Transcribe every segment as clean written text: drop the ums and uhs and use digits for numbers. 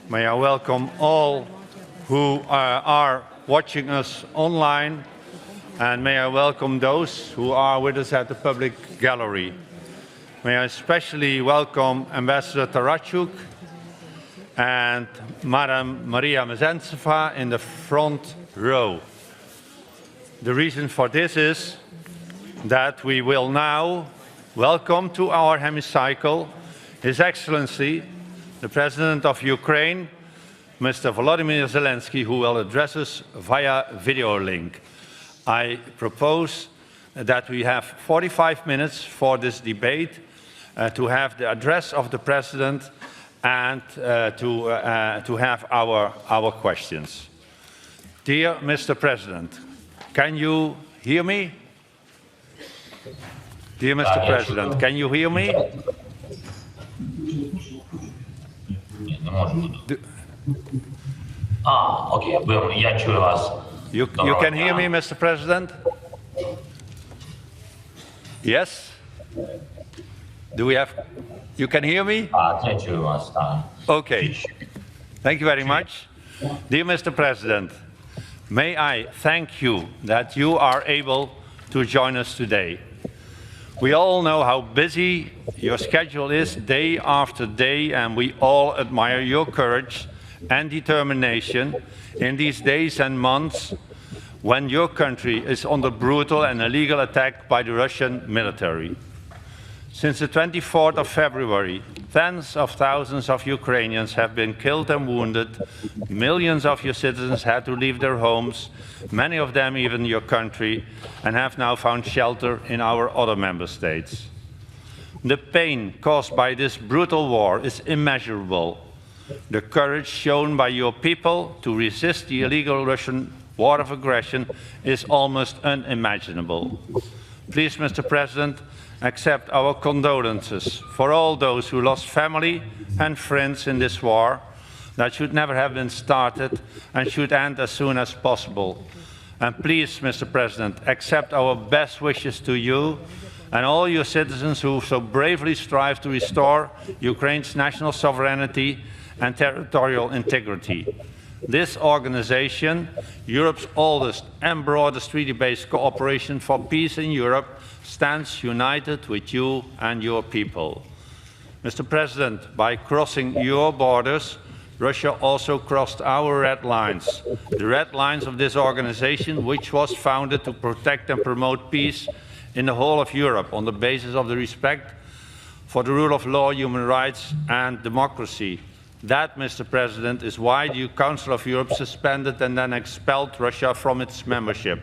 May I welcome all who are watching us online, and may I welcome those who are with us at the public gallery. May I especially welcome Ambassador Tarachuk and Madam Maria Mezentseva in the front row. The reason for this is that we will now welcome to our hemicycle His Excellency, the President of Ukraine, Mr. Volodymyr Zelensky, who will address us via video link. I propose that we have 45 minutes for this debate, to have the address of the President and to have our questions. Dear Mr. President, can you hear me? Dear Mr. President, can you hear me? Okay. You can hear me, Mr. President? Yes? You can hear me? Okay. Thank you very much. Dear Mr. President, may I thank you that you are able to join us today. We all know how busy your schedule is day after day, and we all admire your courage and determination in these days and months when your country is under brutal and illegal attack by the Russian military. Since the 24th of February, tens of thousands of Ukrainians have been killed and wounded. Millions of your citizens had to leave their homes, many of them even your country, and have now found shelter in our other member states. The pain caused by this brutal war is immeasurable. The courage shown by your people to resist the illegal Russian war of aggression is almost unimaginable. Please, Mr. President, accept our condolences for all those who lost family and friends in this war that should never have been started and should end as soon as possible. And please, Mr. President, accept our best wishes to you and all your citizens who so bravely strive to restore Ukraine's national sovereignty and territorial integrity. This organization, Europe's oldest and broadest treaty-based cooperation for peace in Europe, stands united with you and your people. Mr. President, by crossing your borders, Russia also crossed our red lines, the red lines of this organization, which was founded to protect and promote peace in the whole of Europe on the basis of the respect for the rule of law, human rights and democracy. That, Mr. President, is why the Council of Europe suspended and then expelled Russia from its membership.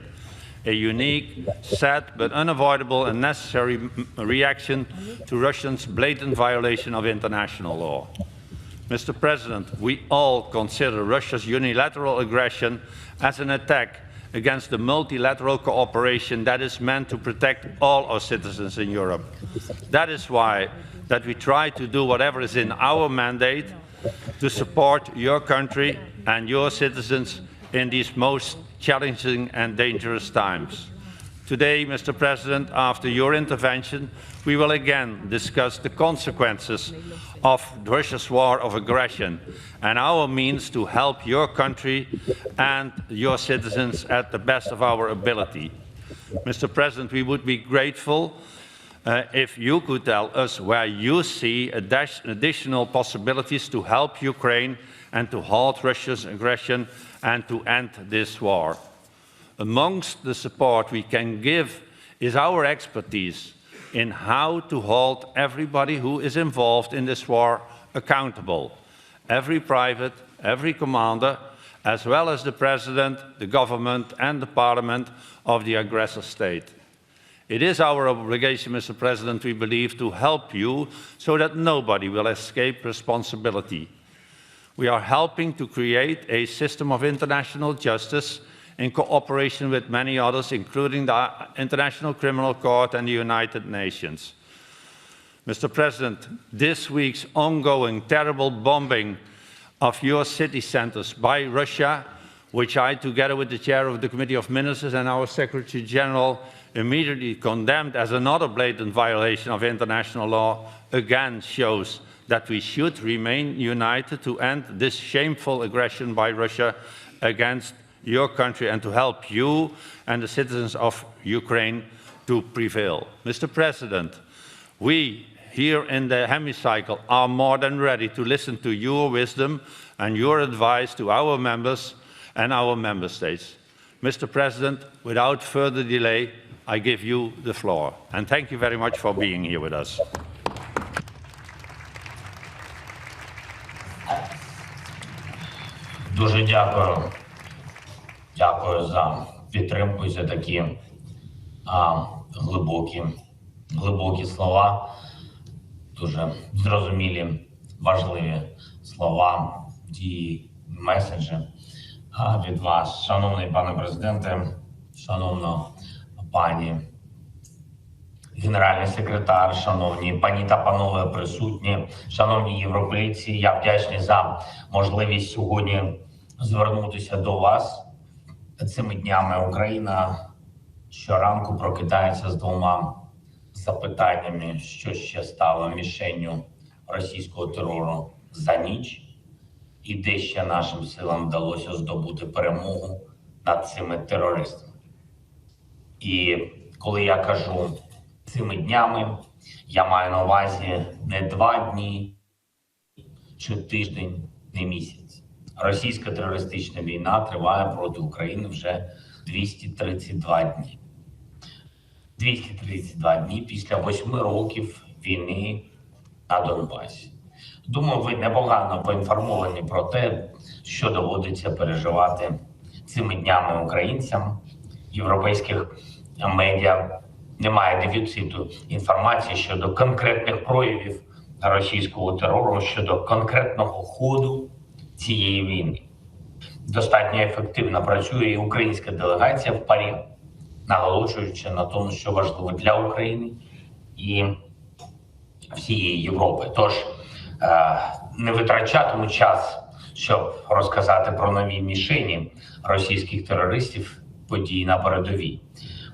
A unique, sad, but unavoidable and necessary reaction to Russia's blatant violation of international law. Mr. President, we all consider Russia's unilateral aggression as an attack against the multilateral cooperation that is meant to protect all our citizens in Europe. That is why we try to do whatever is in our mandate to support your country and your citizens in these most challenging and dangerous times. Today, Mr. President, after your intervention, we will again discuss the consequences of Russia's war of aggression and our means to help your country and your citizens at the best of our ability. Mr. President, we would be grateful if you could tell us where you see additional possibilities to help Ukraine and to halt Russia's aggression and to end this war. Amongst the support we can give is our expertise in how to hold everybody who is involved in this war accountable. Every private, every commander, as well as the President, the government and the Parliament of the aggressor state. It is our obligation, Mr. President, we believe, to help you so that nobody will escape responsibility. We are helping to create a system of international justice in cooperation with many others, including the International Criminal Court and the United Nations. Mr. President, this week's ongoing terrible bombing of your city centers by Russia, which I, together with the chair of the Committee of Ministers and our Secretary General, immediately condemned as another blatant violation of international law, again shows that we should remain united to end this shameful aggression by Russia against your country and to help you and the citizens of Ukraine to prevail. Mr. President, we here in the hemicycle are more than ready to listen to your wisdom and your advice to our members and our member states. Mr. President, without further delay, I give you the floor. And thank you very much for being here with us. Дуже дякую. Дякую за підтримку і за такі глибокі слова. Дуже зрозумілі, важливі слова і меседжі від вас. Шановний пане президенте, шановна пані генеральний секретар, шановні пані та панове присутні, шановні європейці, я вдячний за можливість сьогодні звернутися до вас. Цими днями Україна щоранку прокидається з двома запитаннями, що ще стало мішенню російського терору за ніч, і де ще нашим силам вдалося здобути перемогу над цими терористами. І коли я кажу цими днями, я маю на увазі не 2 дні, чи тиждень, не місяць. Російська терористична війна триває проти України вже 232 дні. 232 дні після 8 років війни на Донбасі. Думаю, ви непогано поінформовані про те, що доводиться переживати цими днями українцям. Європейських медіа немає дефіциту інформації щодо конкретних проявів російського терору, щодо конкретного ходу цієї війни. Достатньо ефективно працює і українська делегація в ПАРі, наголошуючи на тому, що важливо для України і всієї Європи. Тож не витрачатиму час, щоб розказати про нові мішені російських терористів, події на передовій.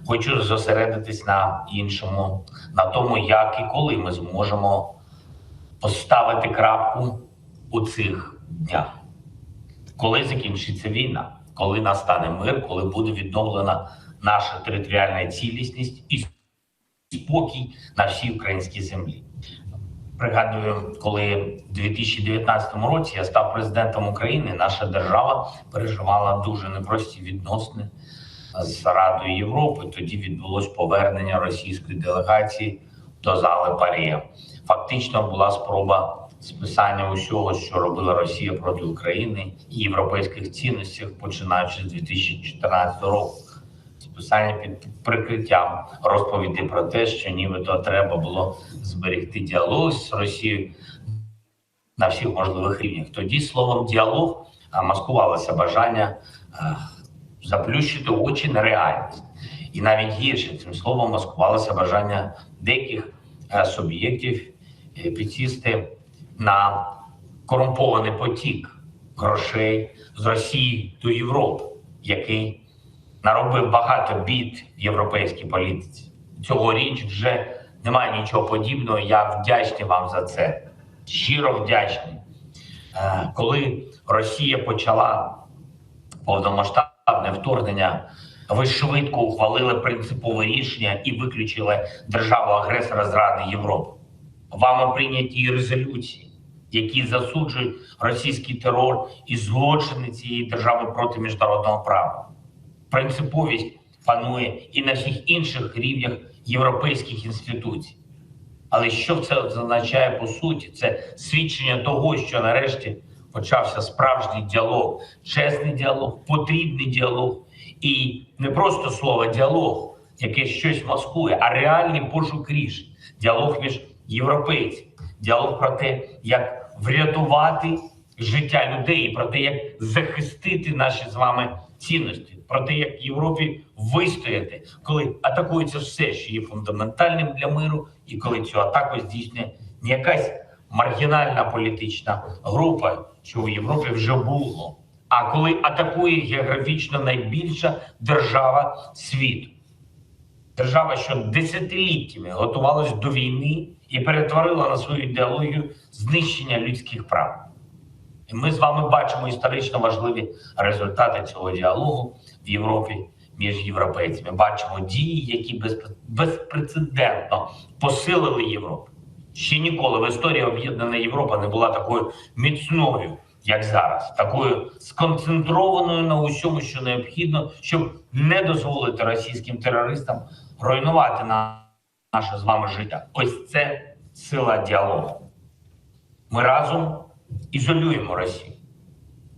Хочу зосередитись на іншому, на тому, як і коли ми зможемо поставити крапку у цих днях. Коли закінчиться війна, коли настане мир, коли буде відновлена наша територіальна цілісність і спокій на всій українській землі. Пригадую, коли в 2019 році я став президентом України, наша держава переживала дуже непрості відносини з Радою Європи. Тоді відбулось повернення російської делегації до зали ПАРі. Фактично була спроба списання усього, що робила Росія проти України і європейських цінностей, починаючи з 2014 року. Списання під прикриттям розповіді про те, що нібито треба було зберегти діалог з Росією на всіх можливих рівнях. Тоді словом «діалог» маскувалося бажання заплющити очі на реальність. І навіть гірше, цим словом маскувалося бажання деяких суб'єктів підсісти на корумпований потік грошей з Росії до Європи, який наробив багато бід в європейській політиці. Цьогоріч вже немає нічого подібного. Я вдячний вам за це. Щиро вдячний. Коли Росія почала повномасштабне вторгнення, ви швидко ухвалили принципове рішення і виключили державу-агресора з Ради Європи. Вами прийняті і резолюції, які засуджують російський терор і злочини цієї держави проти міжнародного права. Принциповість панує і на всіх інших рівнях європейських інституцій. Але що це означає по суті? Це свідчення того, що нарешті почався справжній діалог, чесний діалог, потрібний діалог. І не просто слово «діалог», яке щось маскує, а реальний пошук рішень. Діалог між європейцями, діалог про те, як врятувати життя людей, про те, як захистити наші з вами цінності, про те, як Європі вистояти, коли атакується все, що є фундаментальним для миру, і коли цю атаку здійснює не якась маргінальна політична група, що в Європі вже було, а коли атакує географічно найбільша держава світу. Держава, що десятиліттями готувалась до війни і перетворила на свою ідеологію знищення людських прав. І ми з вами бачимо історично важливі результати цього діалогу в Європі між європейцями. Бачимо дії, які безпрецедентно посилили Європу. Ще ніколи в історії об'єднана Європа не була такою міцною, як зараз, такою сконцентрованою на усьому, що необхідно, щоб не дозволити російським терористам руйнувати наше з вами життя. Ось це сила діалогу. Ми разом ізолюємо Росію,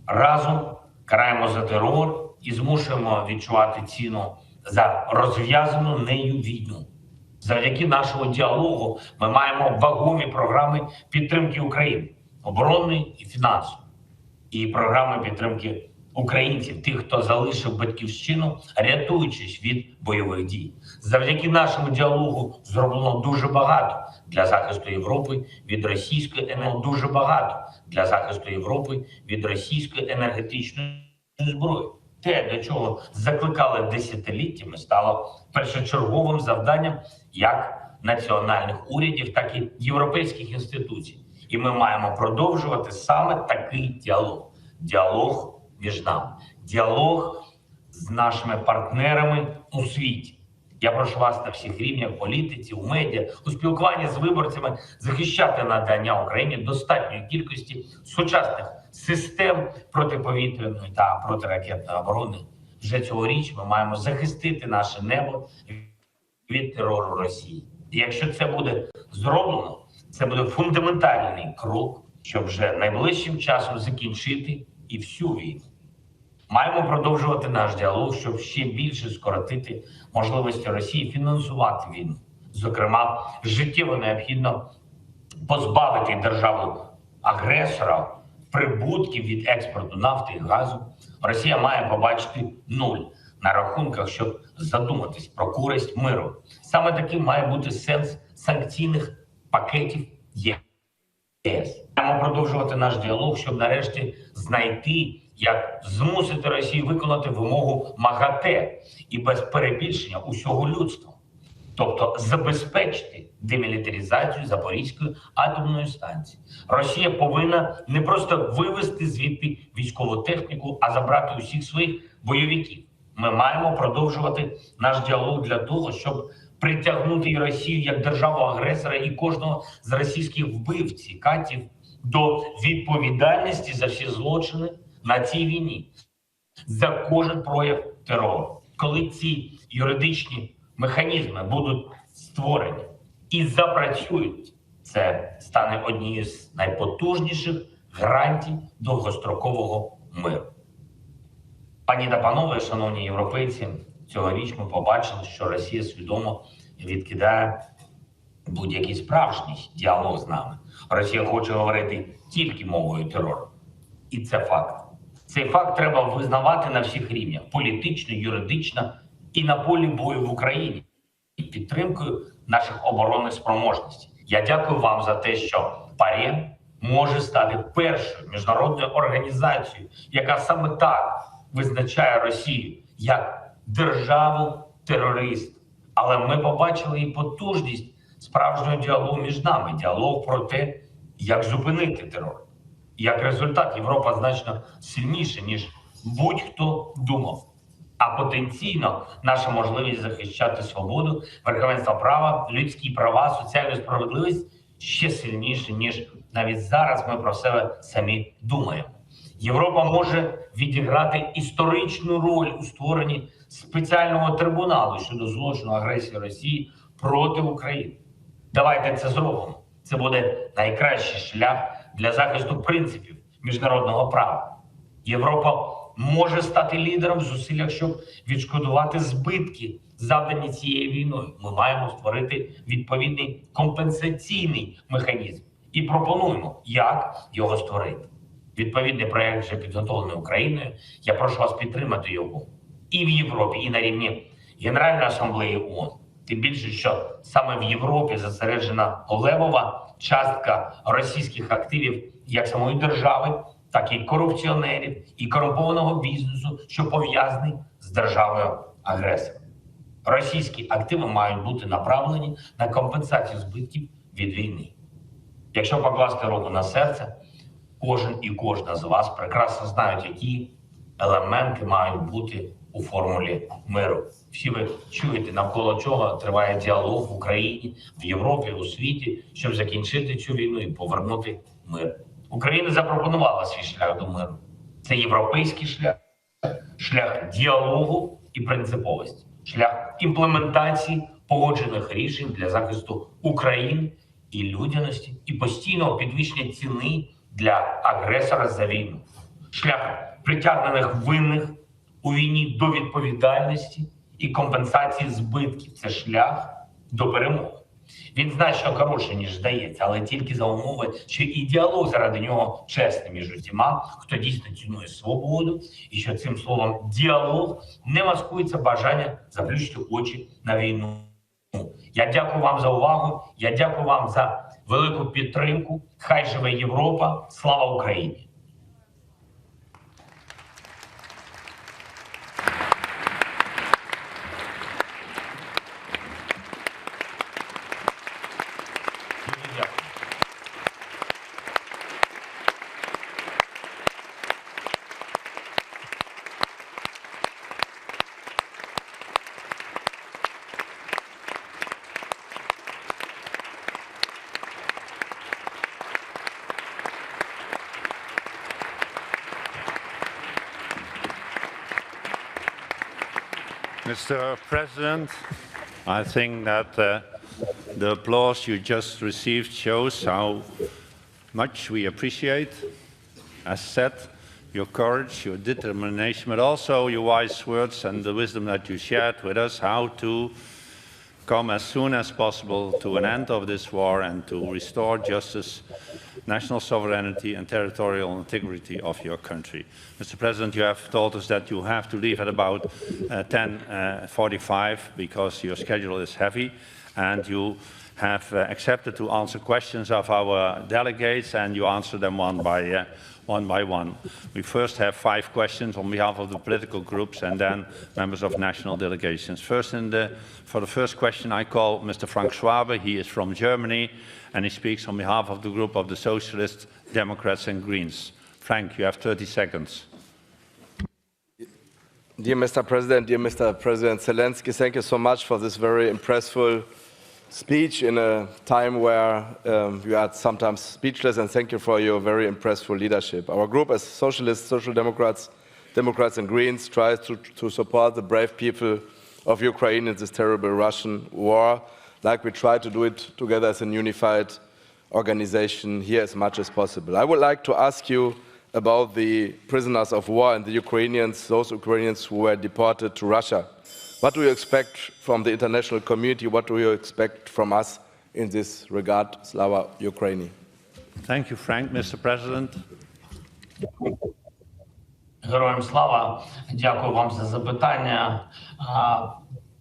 разом караємо за терор і змушуємо відчувати ціну за розв'язану нею війну. Завдяки нашому діалогу ми маємо вагомі програми підтримки України, оборонної і фінансової, і програми підтримки українців, тих, хто залишив батьківщину, рятуючись від бойових дій. Завдяки нашому діалогу зроблено дуже багато для захисту Європи від російської дуже багато для захисту Європи від російської енергетичної зброї. Те, до чого закликали десятиліттями, стало першочерговим завданням як національних урядів, так і європейських інституцій. І ми маємо продовжувати саме такий діалог. Діалог між нами. Діалог з нашими партнерами у світі. Я прошу вас на всіх рівнях, в політиці, у медіа, у спілкуванні з виборцями захищати надання Україні достатньої кількості сучасних систем протиповітряної та протиракетної оборони. Вже цьогоріч ми маємо захистити наше небо від терору Росії. І якщо це буде зроблено, це буде фундаментальний крок, щоб вже найближчим часом закінчити і всю війну. Маємо продовжувати наш діалог, щоб ще більше скоротити можливості Росії фінансувати війну. Зокрема, життєво необхідно позбавити державу-агресора прибутків від експорту нафти і газу. Росія має побачити нуль на рахунках, щоб задуматись про користь миру. Саме таким має бути сенс санкційних пакетів ЄС. Маємо продовжувати наш діалог, щоб нарешті знайти, як змусити Росію виконати вимогу МАГАТЕ і без перебільшення усього людства. Тобто забезпечити демілітаризацію Запорізької атомної станції. Росія повинна не просто вивести звідти військову техніку, а забрати усіх своїх бойовиків. Ми маємо продовжувати наш діалог для того, щоб притягнути і Росію як державу-агресора і кожного з російських вбивців, катів до відповідальності за всі злочини на цій війні, за кожен прояв терору. Коли ці юридичні механізми будуть створені і запрацюють, це стане однією з найпотужніших гарантій довгострокового миру. Пані та панове, шановні європейці, цьогоріч ми побачили, що Росія свідомо відкидає будь-який справжній діалог з нами. Росія хоче говорити тільки мовою терору. І це факт. Цей факт треба визнавати на всіх рівнях – політично, юридично і на полі бою в Україні. І підтримкою наших оборонних спроможностей. Я дякую вам за те, що ПАРЄ може стати першою міжнародною організацією, яка саме так визначає Росію як державу-терорист. Але ми побачили і потужність справжнього діалогу між нами. Діалог про те, як зупинити терор. Як результат, Європа значно сильніша, ніж будь-хто думав. А потенційно наша можливість захищати свободу, верховенство права, людські права, соціальну справедливість ще сильніше, ніж навіть зараз ми про себе самі думаємо. Європа може відіграти історичну роль у створенні спеціального трибуналу щодо злочину агресії Росії проти України. Давайте це зробимо. Це буде найкращий шлях для захисту принципів міжнародного права. Європа може стати лідером в зусиллях, щоб відшкодувати збитки, завдані цією війною. Ми маємо створити відповідний компенсаційний механізм. І пропонуємо, як його створити. Відповідний проєкт вже підготовлений Україною. Я прошу вас підтримати його і в Європі, і на рівні Генеральної асамблеї ООН. Тим більше, що саме в Європі зосереджена левова частка російських активів як самої держави, так і корупціонерів, і корумпованого бізнесу, що пов'язаний з державою-агресором. Російські активи мають бути направлені на компенсацію збитків від війни. Якщо покласти руку на серце, кожен і кожна з вас прекрасно знають, які елементи мають бути у формулі миру. Всі ви чуєте, навколо чого триває діалог в Україні, в Європі, у світі, щоб закінчити цю війну і повернути мир. Україна запропонувала свій шлях до миру. Це європейський шлях, шлях діалогу і принциповості, шлях імплементації погоджених рішень для захисту України і людяності, і постійного підвищення ціни для агресора за війну, шлях притягнених винних у війні до відповідальності і компенсації збитків. Це шлях до перемоги. Він значно коротше, ніж здається, але тільки за умови, що і діалог заради нього чесний між усіма, хто дійсно цінує свободу, і що цим словом «діалог» не маскується бажання заплющити очі на війну. Я дякую вам за увагу, я дякую вам за велику підтримку. Хай живе Європа, слава Україні! Mr. President, I think that the applause you just received shows how much we appreciate, as said, your courage, your determination, but also your wise words and the wisdom that you shared with us, how to come as soon as possible to an end of this war and to restore justice, national sovereignty and territorial integrity of your country. Mr. President, you have told us that you have to leave at about 10:45 because your schedule is heavy, and you have accepted to answer questions of our delegates, and you answer them one by one. We first have 5 questions on behalf of the political groups and then members of national delegations. For the first question, I call Mr. Frank Schwabe. He is from Germany, and he speaks on behalf of the group of the Socialists, Democrats and Greens. Frank, you have 30 seconds. Dear Mr. President Zelensky, thank you so much for this very impressive speech in a time where you are sometimes speechless, and thank you for your very impressive leadership. Our group as Socialists, Social Democrats, Democrats and Greens tries to support the brave people of Ukraine in this terrible Russian war, like we try to do it together as a unified organization here as much as possible. I would like to ask you about the prisoners of war and the Ukrainians, those Ukrainians who were deported to Russia. What do you expect from the international community? What do you expect from us in this regard? Slava Ukraini. Thank you, Frank. Mr. President. Героям слава. Дякую вам за запитання.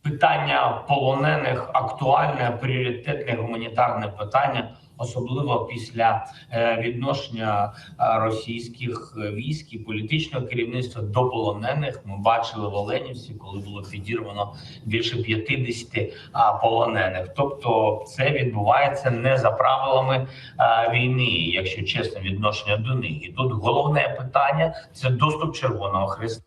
Питання полонених актуальне, пріоритетне гуманітарне питання, особливо після відношення російських військ і політичного керівництва до полонених. Ми бачили в Оленівці, коли було підірвано більше 50 полонених. Тобто це відбувається не за правилами війни, якщо чесно, відношення до них. І тут головне питання – це доступ Червоного Хреста.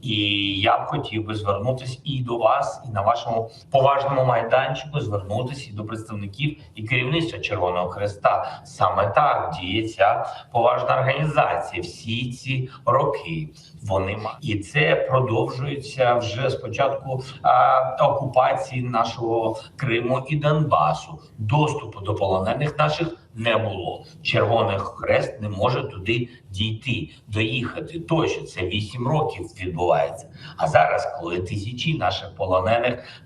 І я б хотів би звернутися і до вас, і на вашому поважному майданчику звернутися і до представників і керівництва Червоного Хреста. Саме так діє ця поважна організація всі ці роки. І це продовжується вже з початку окупації нашого Криму і Донбасу. Доступу до полонених наших не було. Червоний Хрест не може туди дійти, доїхати. Тощо це 8 років відбувається. А зараз, коли тисячі наших полонених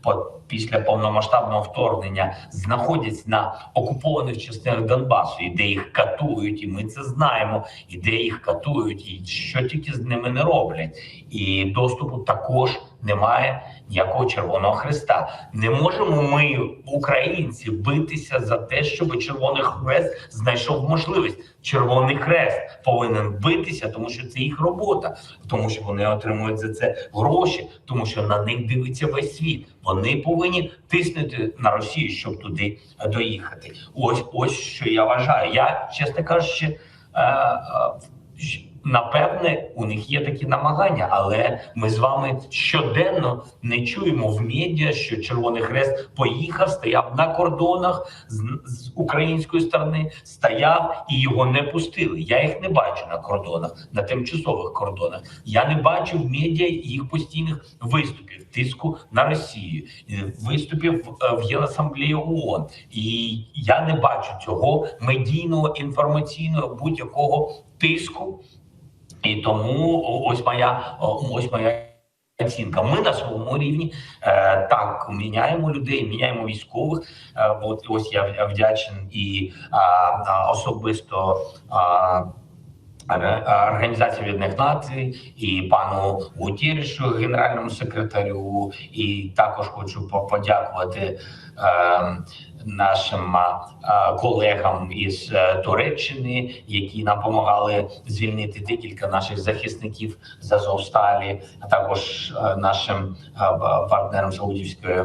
після повномасштабного вторгнення знаходяться на окупованих частинах Донбасу, і де їх катують, і ми це знаємо, і де їх катують, і що тільки з ними не роблять. І доступу також немає ніякого Червоного Хреста. Не можемо ми, українці, битися за те, щоб Червоний Хрест знайшов можливість. Червоний Хрест повинен битися, тому що це їх робота, тому що вони отримують за це гроші, тому що на них дивиться весь світ. Вони повинні тиснути на Росію, щоб туди доїхати. Ось що я вважаю. Я, чесно кажучи, напевне, у них є такі намагання, але ми з вами щоденно не чуємо в медіа, що Червоний Хрест поїхав, стояв на кордонах з української сторони, стояв і його не пустили. Я їх не бачу на кордонах, на тимчасових кордонах. Я не бачу в медіа їх постійних виступів, тиску на Росію, виступів в Генасамблеї ООН. І я не бачу цього медійного, інформаційного, будь-якого тиску. І тому ось моя оцінка. Ми на своєму рівні так міняємо людей, міняємо військових. Ось я вдячний і особисто Організації Об'єднаних Націй, і пану Гутеррешу, генеральному секретарю, і також хочу подякувати нашим колегам із Туреччини, які нам допомагали звільнити декілька наших захисників з Азовсталі, а також нашим партнерам Саудівської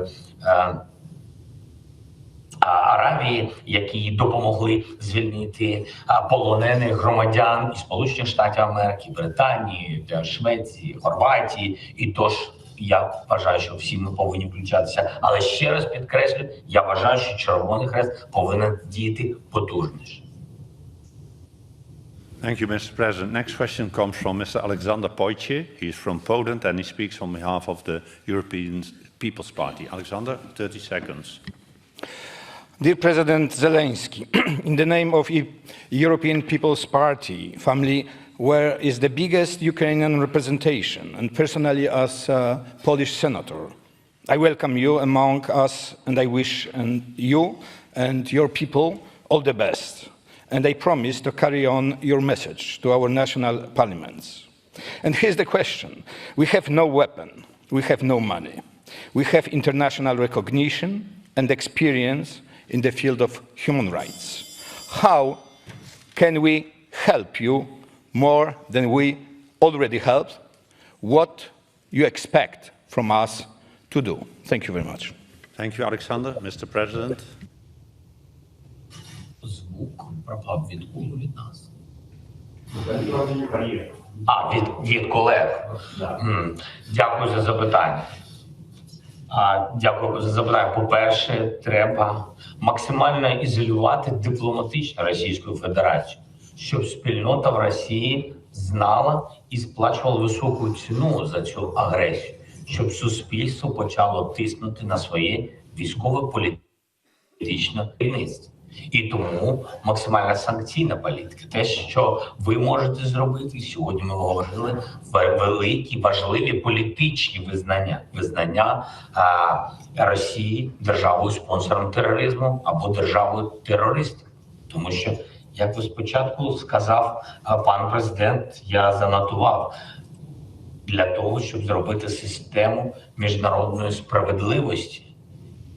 Аравії, які допомогли звільнити полонених громадян із Сполучених Штатів Америки, Британії, Швеції, Хорватії. І тож я вважаю, що всі ми повинні включатися. Але ще раз підкреслю, я вважаю, що Червоний Хрест повинен діяти потужніше. Thank you, Mr. President. Next question comes from Mr. Alexander Pojcie. He is from Poland and he speaks on behalf of the European People's Party. Alexander, 30 seconds. Dear President Zelensky, in the name of European People's Party family, where is the biggest Ukrainian representation, and personally as a Polish senator, I welcome you among us and I wish you and your people all the best. And I promise to carry on your message to our national parliaments. And here's the question. We have no weapon, we have no money. We have international recognition and experience in the field of human rights. How can we help you more than we already helped? What you expect from us to do? Thank you very much. Thank you, Alexander. Mr. President. Звук пропав від кого від нас? Від колег. Дякую за запитання. Дякую за запитання. По-перше, треба максимально ізолювати дипломатично Російську Федерацію, щоб спільнота в Росії знала і сплачувала високу ціну за цю агресію, щоб суспільство почало тиснути на своє військово-політичне керівництво. І тому максимальна санкційна політика. Те, що ви можете зробити, сьогодні ми говорили, великі, важливі політичні визнання Росії державою спонсором тероризму або державою терористів. Тому що, як ви спочатку сказав пан президент, я занотував, для того, щоб зробити систему міжнародної справедливості.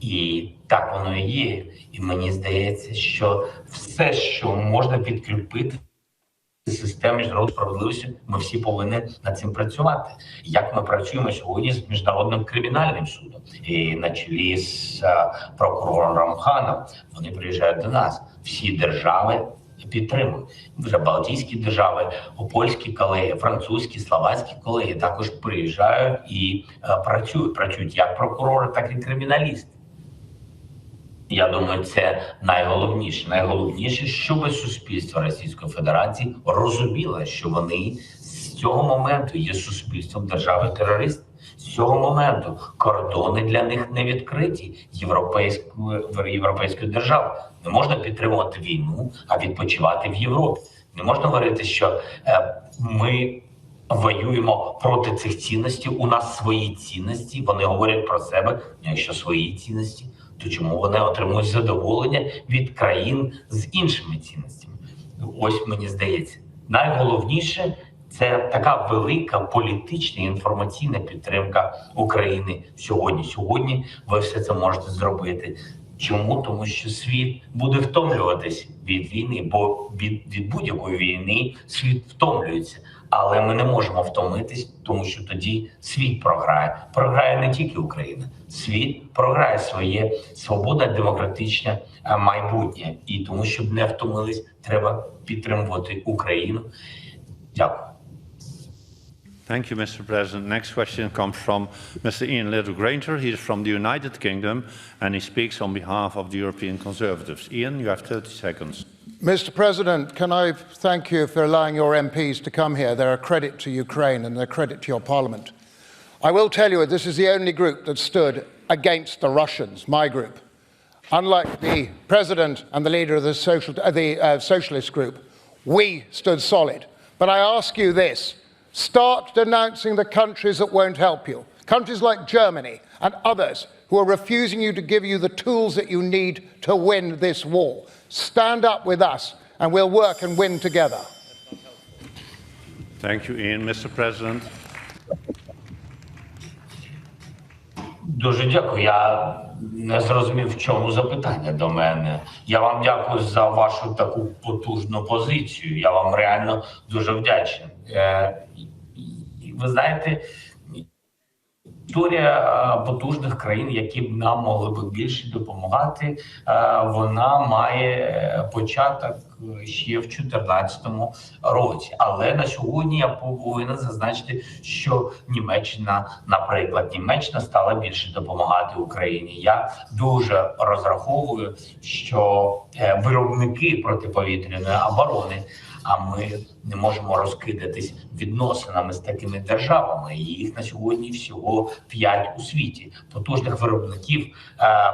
І так воно і є. І мені здається, що все, що можна підкріпити систему міжнародної справедливості, ми всі повинні над цим працювати. Як ми працюємо сьогодні з Міжнародним кримінальним судом, і на чолі з прокурором Ханом, вони приїжджають до нас. Всі держави підтримують. Вже Балтійські держави, польські колеги, французькі, словацькі колеги також приїжджають і працюють. Працюють як прокурори, так і криміналісти. Я думаю, це найголовніше. Найголовніше, щоб суспільство Російської Федерації розуміло, що вони з цього моменту є суспільством держави-терористів. З цього моменту кордони для них не відкриті європейської держави. Не можна підтримувати війну, а відпочивати в Європі. Не можна говорити, що ми воюємо проти цих цінностей, у нас свої цінності, вони говорять про себе, якщо свої цінності, то чому вони отримують задоволення від країн з іншими цінностями? Ось мені здається, найголовніше Це така велика політична і інформаційна підтримка України сьогодні. Сьогодні ви все це можете зробити. Чому? Тому що світ буде втомлюватись від війни, бо від будь-якої війни світ втомлюється. Але ми не можемо втомитись, тому що тоді світ програє. Програє не тільки Україна. Світ програє своє свободне демократичне майбутнє. І тому, щоб не втомились, треба підтримувати Україну. Дякую. Thank you, Mr. President. Next question comes from Mr. Ian Littlegranger. He is from the United Kingdom, and he speaks on behalf of the European Conservatives. Ian, you have 30 seconds. Mr. President, can I thank you for allowing your MPs to come here? They're a credit to Ukraine and they're a credit to your parliament. I will tell you, this is the only group that stood against the Russians, my group. Unlike the President and the leader of the Socialist group, we stood solid. But I ask you this. Start denouncing the countries that won't help you. Countries like Germany and others who are refusing you to give you the tools that you need to win this war. Stand up with us and we'll work and win together. Thank you, Ian. Mr. President. Дуже дякую. Я не зрозумів, в чому запитання до мене. Я вам дякую за вашу таку потужну позицію. Я вам реально дуже вдячний. Ви знаєте, історія потужних країн, які б нам могли б більше допомагати, вона має початок ще в 2014 році. Але на сьогодні я повинен зазначити, що Німеччина, наприклад, Німеччина стала більше допомагати Україні. Я дуже розраховую, що виробники протиповітряної оборони, а ми не можемо розкидатись відносинами з такими державами. Їх на сьогодні всього 5 у світі. Потужних виробників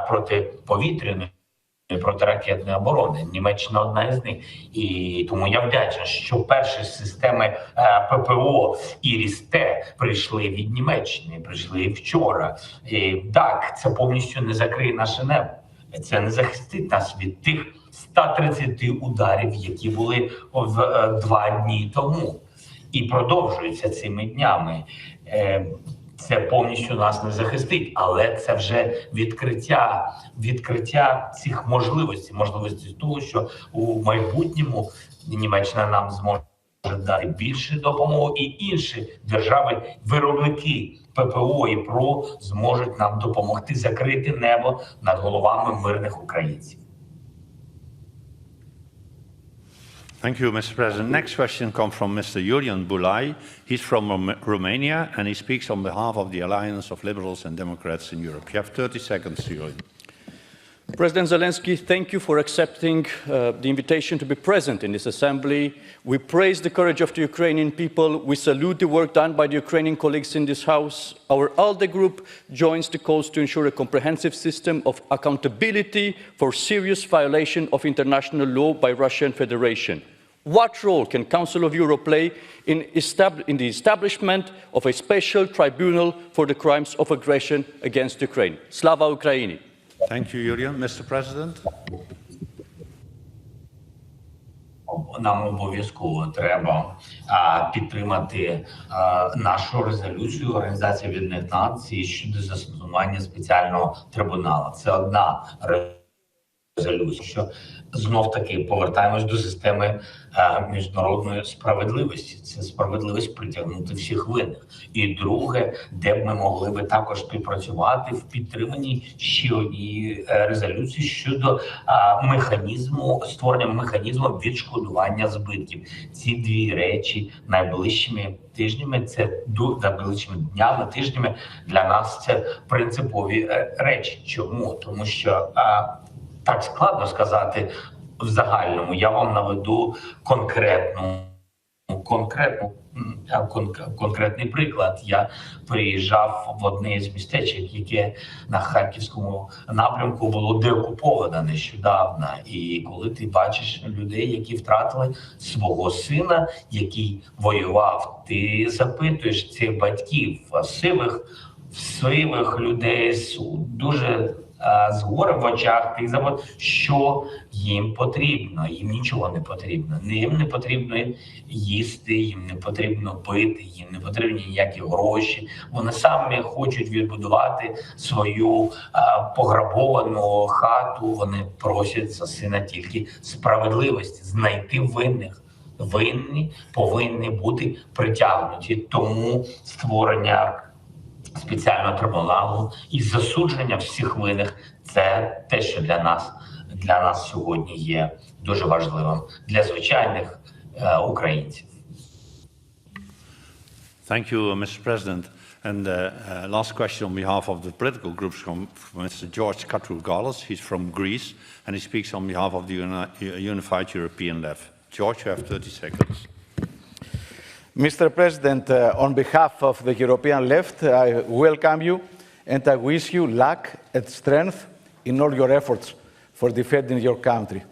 протиповітряної, протиракетної оборони. Німеччина одна із них. І тому я вдячний, що перші системи ППО і РІСТЕ прийшли від Німеччини, прийшли вчора. І так, це повністю не закриє наше небо. Це не захистить нас від тих 130 ударів, які були 2 дні тому. І продовжуються цими днями. Це повністю нас не захистить, але це вже відкриття цих можливостей того, що у майбутньому Німеччина нам зможе дати більше допомоги, і інші держави, виробники ППО і ПРО зможуть нам допомогти закрити небо над головами мирних українців. Thank you, Mr. President. Next question comes from Mr. Julian Bulai. He's from Romania, and he speaks on behalf of the Alliance of Liberals and Democrats in Europe. You have 30 seconds, Julian. President Zelensky, thank you for accepting the invitation to be present in this assembly. We praise the courage of the Ukrainian people. We salute the work done by the Ukrainian colleagues in this House. Our ALDE group joins the calls to ensure a comprehensive system of accountability for serious violation of international law by Russian Federation. What role can Council of Europe play in the establishment of a special tribunal for the crimes of aggression against Ukraine? Slava Ukraini! Thank you, Julian. Mr. President. Нам обов'язково треба підтримати нашу резолюцію Організації Об'єднаних Націй щодо застосування спеціального трибуналу. Це одна резолюція, що знов-таки повертаємось до системи міжнародної справедливості. Це справедливість притягнути всіх винних. І друге, де б ми могли би також співпрацювати в підтриманні ще однієї резолюції щодо створення механізму відшкодування збитків. Ці дві речі найближчими тижнями, найближчими днями, тижнями для нас це принципові речі. Чому? Тому що так складно сказати в загальному. Я вам наведу конкретний приклад. Я приїжджав в одне з містечок, яке на Харківському напрямку було деокуповано нещодавно. І коли ти бачиш людей, які втратили свого сина, який воював, ти запитуєш цих батьків, сивих людей з дуже з горем в очах, тих завод, що їм потрібно. Їм нічого не потрібно. Їм не потрібно їсти, їм не потрібно пити, їм не потрібні ніякі гроші. Вони самі хочуть відбудувати свою пограбовану хату. Вони просять за сина тільки справедливості, знайти винних. Винні повинні бути притягнуті. Тому створення спеціального трибуналу і засудження всіх винних – це те, що для нас сьогодні є дуже важливим для звичайних українців. Thank you, Mr. President. And last question on behalf of the political groups from Mr. George Katrougalis. He's from Greece, and he speaks on behalf of the Unified European Left. George, you have 30 seconds. Mr. President, on behalf of the European Left, I welcome you and I wish you luck and strength in all your efforts for defending your country.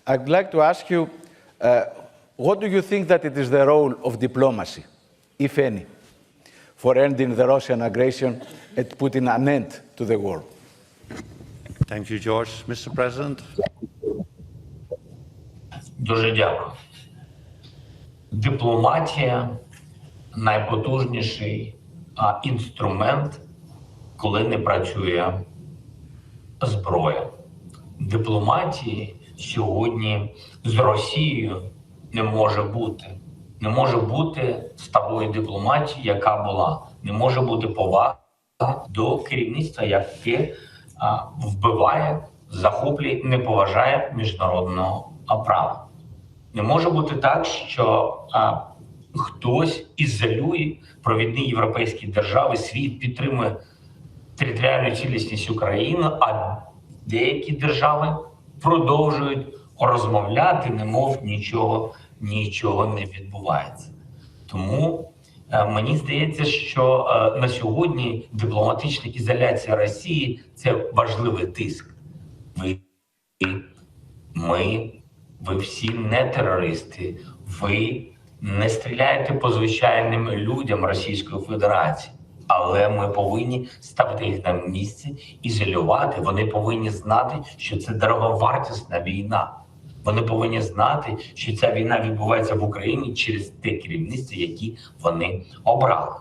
I'd like to ask you, what do you think that it is the role of diplomacy, if any, for ending the Russian aggression and putting an end to the war? Thank you, George. Mr. President. Дуже дякую. Дипломатія – найпотужніший інструмент, коли не працює зброя. Дипломатії сьогодні з Росією не може бути. Не може бути старої дипломатії, яка була. Не може бути повага до керівництва, яке вбиває, захоплює, не поважає міжнародного права. Не може бути так, що хтось ізолює провідні європейські держави, світ підтримує територіальну цілісність України, а деякі держави продовжують розмовляти, немов нічого не відбувається. Тому мені здається, що на сьогодні дипломатична ізоляція Росії – це важливий тиск. Ви всі не терористи, ви не стріляєте по звичайним людям Російської Федерації. Але ми повинні ставити їх на місце, ізолювати. Вони повинні знати, що це дороговартісна війна. Вони повинні знати, що ця війна відбувається в Україні через те керівництво, яке вони обрали.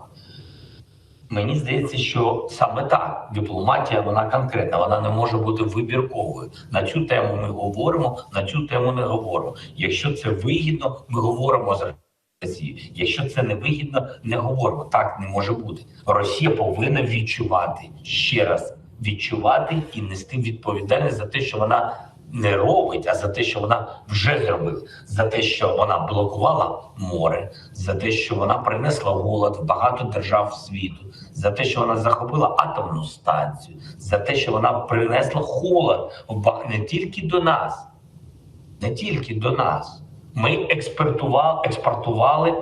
Мені здається, що саме так, дипломатія, вона конкретна, вона не може бути вибірковою. На цю тему ми говоримо, на цю тему не говоримо. Якщо це вигідно, ми говоримо з Росією. Якщо це не вигідно, не говоримо. Так не може бути. Росія повинна відчувати, ще раз, відчувати і нести відповідальність за те, що вона не робить, а за те, що вона вже зробила. За те, що вона блокувала море, за те, що вона принесла голод в багато держав світу, за те, що вона захопила атомну станцію, за те, що вона принесла холод не тільки до нас, не тільки до нас. Ми експортували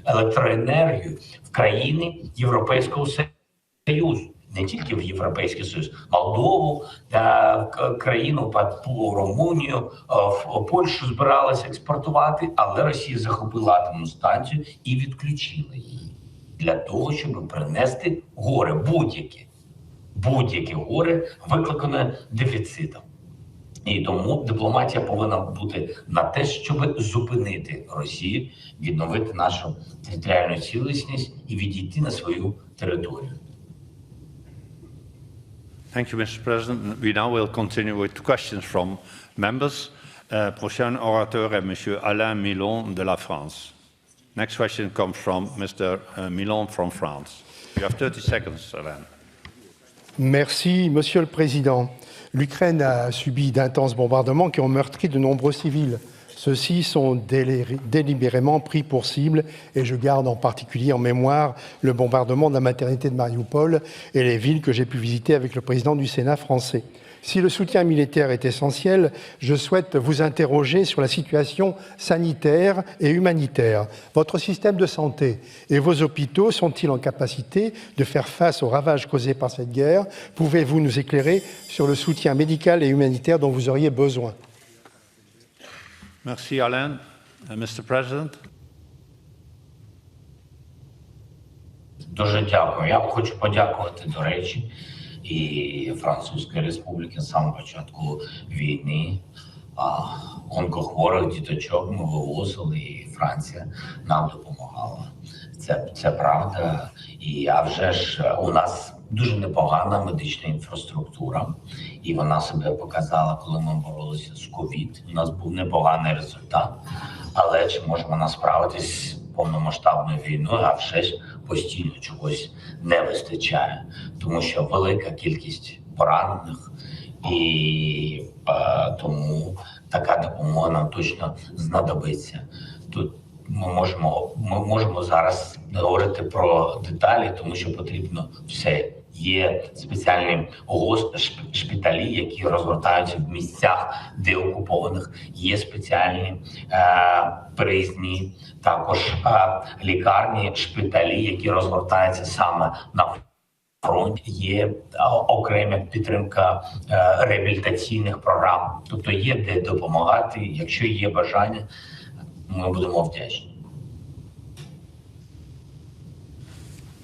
електроенергію в країни Європейського Союзу. Не тільки в Європейський Союз, Молдову, країну Румунію, в Польщу збиралися експортувати, але Росія захопила атомну станцію і відключила її для того, щоб принести горе, будь-яке горе, викликане дефіцитом. І тому дипломатія повинна бути на те, щоб зупинити Росію, відновити нашу територіальну цілісність і відійти на свою територію. Thank you, Mr. President. We now will continue with questions from members. Prochain orateur est Monsieur Alain Milon de la France. Next question comes from Mr. Milon from France. You have 30 seconds, Alain. Merci, Monsieur le Président. L'Ukraine a subi d'intenses bombardements qui ont meurtri de nombreux civils. Ceux-ci sont délibérément pris pour cible et je garde en particulier en mémoire le bombardement de la maternité de Mariupol et les villes que j'ai pu visiter avec le président du Sénat français. Si le soutien militaire est essentiel, je souhaite vous interroger sur la situation sanitaire et humanitaire. Votre système de santé et vos hôpitaux sont-ils en capacité de faire face aux ravages causés par cette guerre? Pouvez-vous nous éclairer sur le soutien médical et humanitaire dont vous auriez besoin? Merci, Alain. Mr. President. Дуже дякую. Я хочу подякувати, до речі, і Французької Республіки з самого початку війни. Онкохворих діточок ми вивозили, і Франція нам допомагала. Це правда. А вже ж у нас дуже непогана медична інфраструктура, і вона себе показала, коли ми боролися з ковід. У нас був непоганий результат, але чи може вона справитись з повномасштабною війною, а вже ж постійно чогось не вистачає, тому що велика кількість поранених, і тому така допомога нам точно знадобиться. Тут ми можемо зараз говорити про деталі, тому що потрібно все. Є спеціальні шпиталі, які розгортаються в місцях деокупованих. Є спеціальні переїзні також лікарні, шпиталі, які розгортаються саме на фронті. Є окрема підтримка реабілітаційних програм. Тобто є де допомагати. Якщо є бажання, ми будемо вдячні.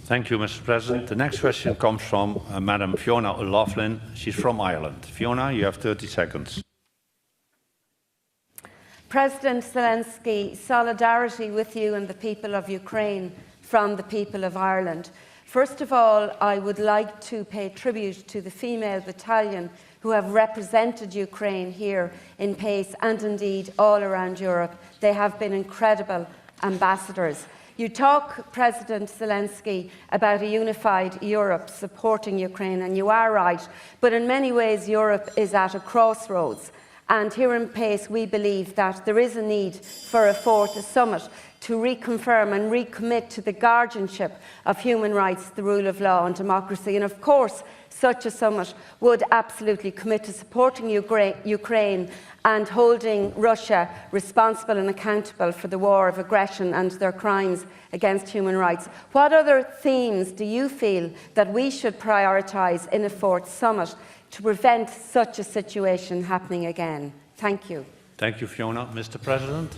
Thank you, Mr. President. The next question comes from Madam Fiona O'Loughlin. She's from Ireland. Fiona, you have 30 seconds. President Zelensky, solidarity with you and the people of Ukraine from the people of Ireland. First of all, I would like to pay tribute to the female battalion who have represented Ukraine here in PACE and indeed all around Europe. They have been incredible ambassadors. You talk, President Zelensky, about a unified Europe supporting Ukraine, and you are right, but in many ways Europe is at a crossroads. And here in PACE we believe that there is a need for a fourth summit to reconfirm and recommit to the guardianship of human rights, the rule of law and democracy. And of course, such a summit would absolutely commit to supporting Ukraine and holding Russia responsible and accountable for the war of aggression and their crimes against human rights. What other themes do you feel that we should prioritise in a fourth summit to prevent such a situation happening again? Thank you. Thank you, Fiona. Mr. President.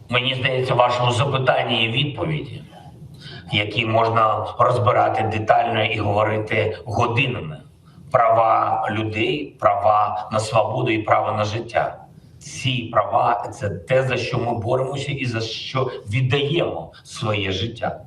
Мені здається, в вашому запитанні є відповіді, які можна розбирати детально і говорити годинами. Права людей, права на свободу і право на життя. Ці права – це те, за що ми боремося і за що віддаємо своє життя.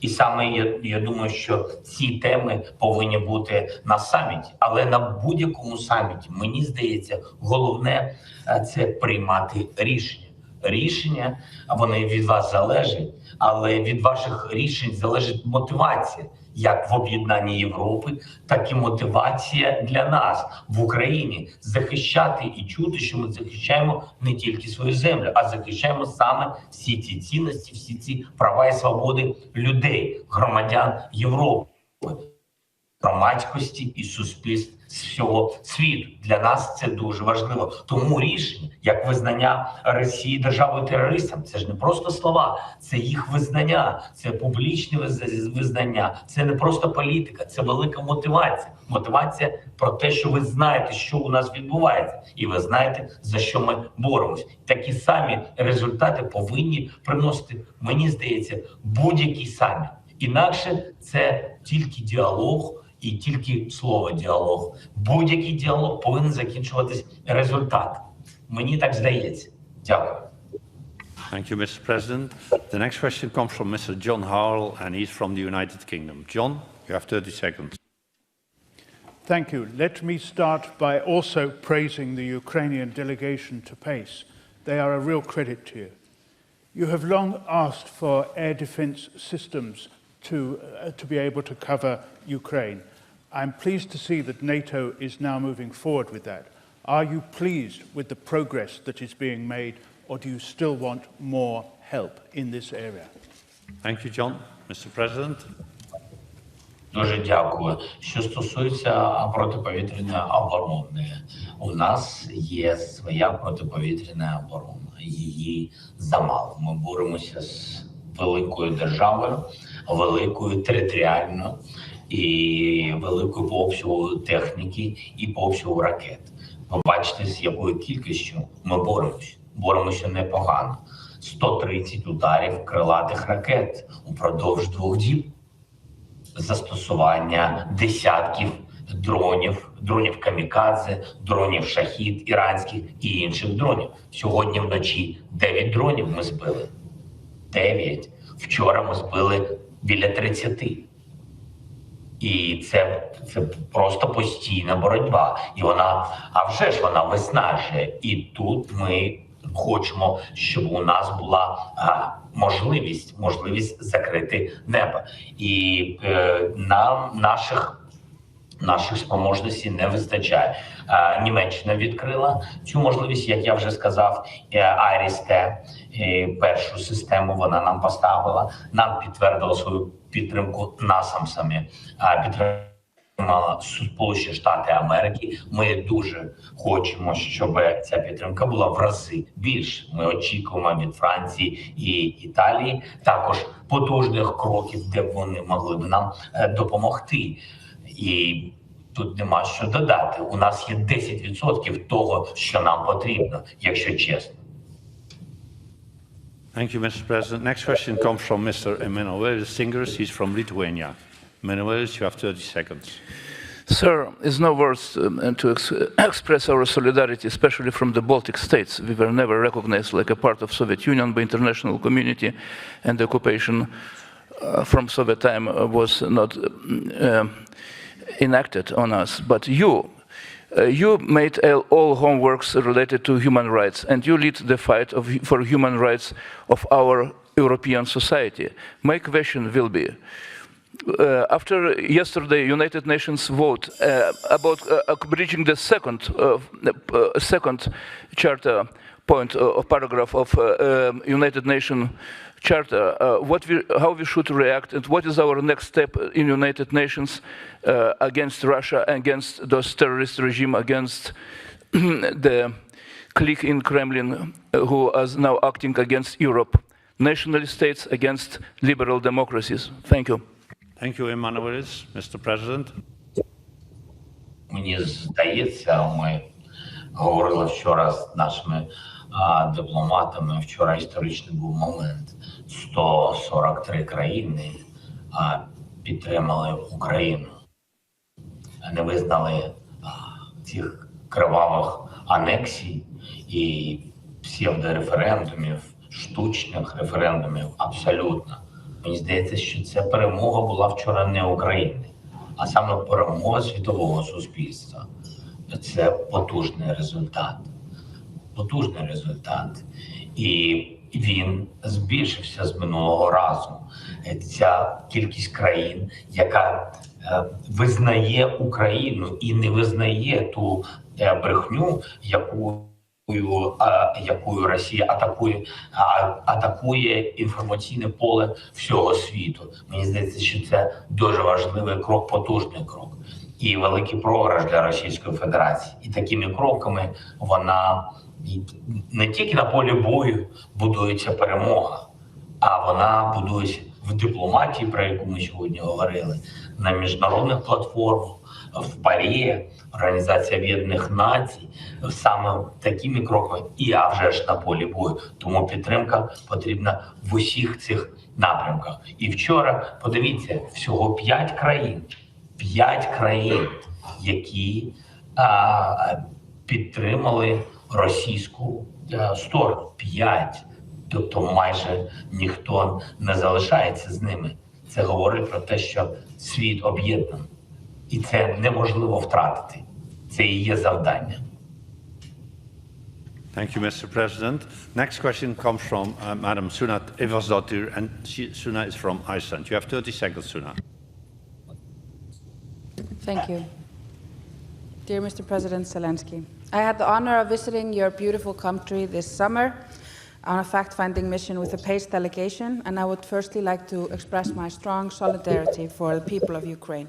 І саме я думаю, що ці теми повинні бути на саміті. Але на будь-якому саміті, мені здається, головне – це приймати рішення. Рішення, вони від вас залежать, але від ваших рішень залежить мотивація, як в об'єднанні Європи, так і мотивація для нас в Україні захищати і чути, що ми захищаємо не тільки свою землю, а захищаємо саме всі ці цінності, всі ці права і свободи людей, громадян Європи, громадськості і суспільств з всього світу. Для нас це дуже важливо. Тому рішення, як визнання Росії державою-терористом, це ж не просто слова, це їх визнання, це публічне визнання, це не просто політика, це велика мотивація. Мотивація про те, що ви знаєте, що у нас відбувається, і ви знаєте, за що ми боремось. Такі самі результати повинні приносити, мені здається, будь-який саміт. Інакше це тільки діалог, і тільки слово «діалог». Будь-який діалог повинен закінчуватись результатом. Мені так здається. Дякую. Thank you, Mr. President. The next question comes from Mr. John Howell, and he's from the United Kingdom. John, you have 30 seconds. Thank you. Let me start by also praising the Ukrainian delegation to PACE. They are a real credit to you. You have long asked for air defense systems to be able to cover Ukraine. I'm pleased to see that NATO is now moving forward with that. Are you pleased with the progress that is being made, or do you still want more help in this area? Thank you, John. Mr. President. Дуже дякую. Що стосується протиповітряної оборони, у нас є своя протиповітряна оборона. Її замало. Ми боремося з великою державою, великою територіально і великою по обсягу техніки і по обсягу ракет. Ви бачите, з якою кількістю ми боремося. Боремося непогано. 130 ударів крилатих ракет упродовж 2 діб. Застосування десятків дронів камікадзе, дронів шахід іранських і інших дронів. Сьогодні вночі 9 дронів ми збили. 9. Вчора ми збили біля 30. І це просто постійна боротьба. І вона, а вже ж вона виснажує. І тут ми хочемо, щоб у нас була можливість закрити небо. І нам наших спроможностей не вистачає. Німеччина відкрила цю можливість, як я вже сказав, IRIS-T, першу систему вона нам поставила, нам підтвердила свою підтримку насамсами, підтримала Сполучені Штати Америки. Ми дуже хочемо, щоб ця підтримка була в рази більше. Ми очікуємо від Франції і Італії також потужних кроків, де б вони могли б нам допомогти. І тут нема що додати. У нас є 10% того, що нам потрібно, якщо чесно. Thank you, Mr. President. Next question comes from Mr. Emanuelis Singers. He's from Lithuania. Emanuelis, you have 30 seconds. Sir, it's no words to express our solidarity, especially from the Baltic states. We were never recognized like a part of Soviet Union by international community, and the occupation from Soviet time was not enacted on us. But you made all homeworks related to human rights, and you lead the fight for human rights of our European society. My question will be, after yesterday United Nations vote about bridging the second charter point of paragraph of United Nations Charter, how we should react, and what is our next step in United Nations against Russia, against those terrorist regime, against the clique in Kremlin who is now acting against Europe, nationalist states against liberal democracies. Thank you. Thank you, Emanuelis. Mr. President. Мені здається, ми говорили вчора з нашими дипломатами. Вчора історичний був момент. 143 країни підтримали Україну. Не визнали цих кривавих анексій і псевдореферендумів, штучних референдумів абсолютно. Мені здається, що ця перемога була вчора не України, а саме перемога світового суспільства. Це потужний результат. Потужний результат. І він збільшився з минулого разу. Ця кількість країн, яка визнає Україну і не визнає ту брехню, якою Росія атакує інформаційне поле всього світу. Мені здається, що це дуже важливий крок, потужний крок. І великий програш для Російської Федерації. І такими кроками вона не тільки на полі бою будується перемога, а вона будується в дипломатії, про яку ми сьогодні говорили, на міжнародних платформах, в ПАРЄ, Організація Об'єднаних Націй, саме такими кроками, і а вже ж на полі бою. Тому підтримка потрібна в усіх цих напрямках. І вчора, подивіться, всього 5 країн, які підтримали російську сторону. 5. Тобто майже ніхто не залишається з ними. Це говорить про те, що світ об'єднаний. І це неможливо втратити. Це і є завдання. Thank you, Mr. President. Next question comes from Madam Sunat Evarsdottir, and Suna is from Iceland. You have 30 seconds, Suna. Thank you. Dear Mr. President Zelensky, I had the honor of visiting your beautiful country this summer on a fact-finding mission with the PACE delegation, and I would firstly like to express my strong solidarity for the people of Ukraine.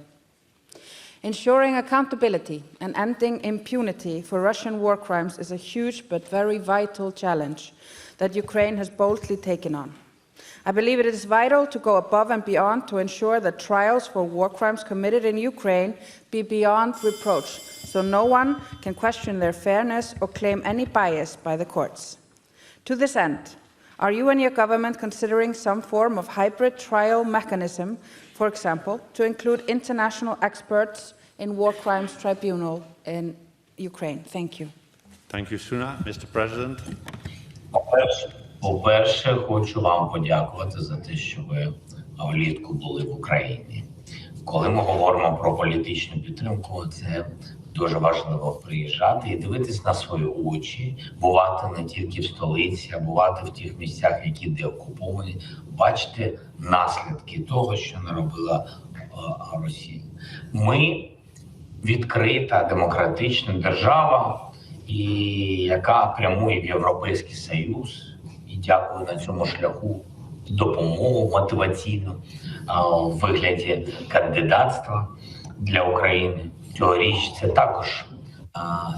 Ensuring accountability and ending impunity for Russian war crimes is a huge but very vital challenge that Ukraine has boldly taken on. I believe it is vital to go above and beyond to ensure that trials for war crimes committed in Ukraine be beyond reproach, so no one can question their fairness or claim any bias by the courts. To this end, Are you and your government considering some form of hybrid trial mechanism, for example, to include international experts in war crimes tribunal in Ukraine? Thank you. Thank you, Suna. Mr. President. По-перше, хочу вам подякувати за те, що ви влітку були в Україні. Коли ми говоримо про політичну підтримку, це дуже важливо приїжджати і дивитись на свої очі, бувати не тільки в столиці, а бувати в тих місцях, які деокуповані, бачити наслідки того, що наробила Росія. Ми відкрита демократична держава, і яка прямує в Європейський Союз, і дякую на цьому шляху допомогу мотиваційну в вигляді кандидатства для України. Цьогоріч це також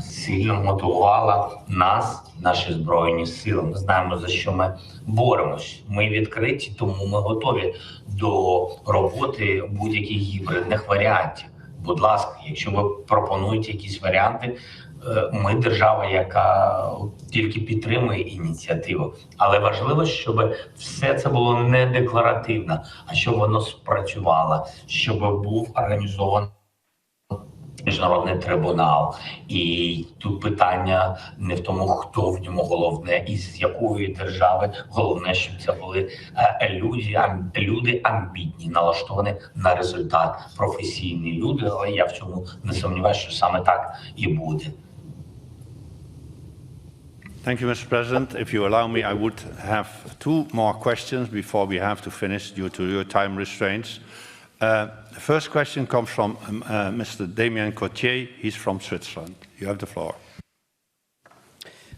сильно мотивувало нас, наші Збройні Сили. Ми знаємо, за що ми боремось. Ми відкриті, тому ми готові до роботи будь-яких гібридних варіантів. Будь ласка, якщо ви пропонуєте якісь варіанти, ми держава, яка тільки підтримує ініціативу. Але важливо, щоб все це було не декларативно, а щоб воно спрацювало, щоб був організований міжнародний трибунал. І тут питання не в тому, хто в ньому головне і з якої держави. Головне, щоб це були люди амбітні, налаштовані на результат, професійні люди. Але я в цьому не сумніваюся, що саме так і буде. Thank you, Mr. President. If you allow me, I would have two more questions before we have to finish due to your time restraints. The first question comes from Mr. Damien Cotier. He's from Switzerland. You have the floor.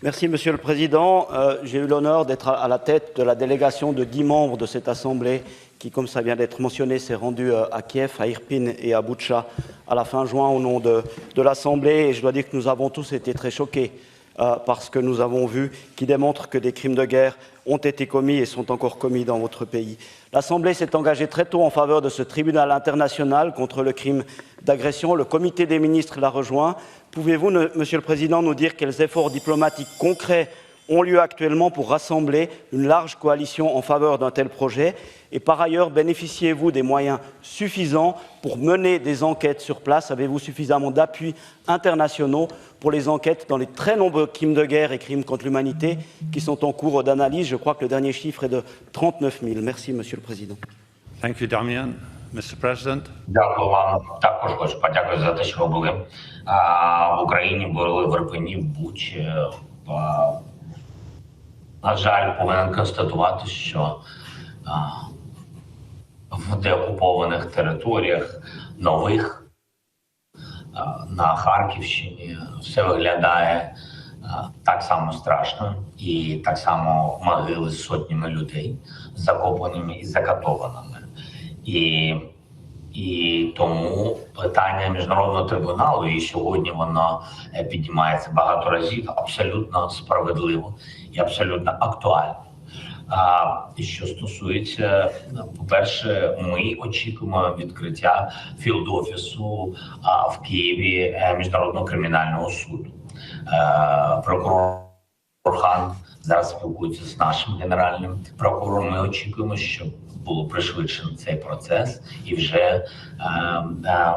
Merci, Monsieur le Président. J'ai eu l'honneur d'être à la tête de la délégation de 10 membres de cette Assemblée qui, comme ça vient d'être mentionné, s'est rendue à Kiev, à Irpin et à Boutcha à la fin juin au nom de l'Assemblée. Et je dois dire que nous avons tous été très choqués par ce que nous avons vu, qui démontre que des crimes de guerre ont été commis et sont encore commis dans votre pays. L'Assemblée s'est engagée très tôt en faveur de ce tribunal international contre le crime d'agression. Le comité des ministres l'a rejoint. Pouvez-vous, Monsieur le Président, nous dire quels efforts diplomatiques concrets ont lieu actuellement pour rassembler une large coalition en faveur d'un tel projet? Et par ailleurs, bénéficiez-vous des moyens suffisants pour mener des enquêtes sur place? Avez-vous suffisamment d'appuis internationaux pour les enquêtes dans les très nombreux crimes de guerre et crimes contre l'humanité qui sont en cours d'analyse? Je crois que le dernier chiffre est de 39 000. Merci, Monsieur le Président. Thank you, Damian. Mr. President. Дякую вам. Також хочу подякувати за те, що ви були в Україні, були в Ірпені, в Бучі. На жаль, повинен констатувати, що в деокупованих територіях нових на Харківщині все виглядає так само страшно і так само могили з сотнями людей закопаними і закатованими. І тому питання міжнародного трибуналу, і сьогодні воно піднімається багато разів, абсолютно справедливо і абсолютно актуально. І що стосується, по-перше, ми очікуємо відкриття філд-офісу в Києві Міжнародного кримінального суду. Прокурор Хан зараз спілкується з нашим генеральним прокурором. Ми очікуємо, що було пришвидшено цей процес і вже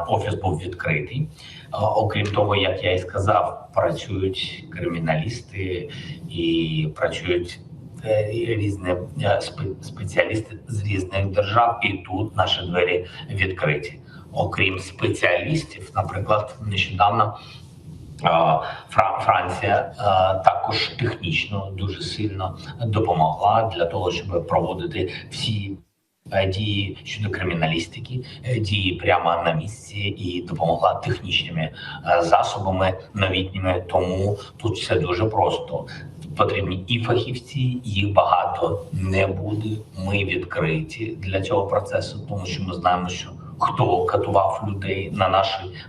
офіс був відкритий. Окрім того, як я і сказав, працюють криміналісти і працюють різні спеціалісти з різних держав, і тут наші двері відкриті. Окрім спеціалістів, наприклад, нещодавно Франція також технічно дуже сильно допомогла для того, щоб проводити всі дії щодо криміналістики, дії прямо на місці, і допомогла технічними засобами новітніми. Тому тут все дуже просто. Потрібні і фахівці, їх багато не буде. Ми відкриті для цього процесу, тому що ми знаємо, що хто катував людей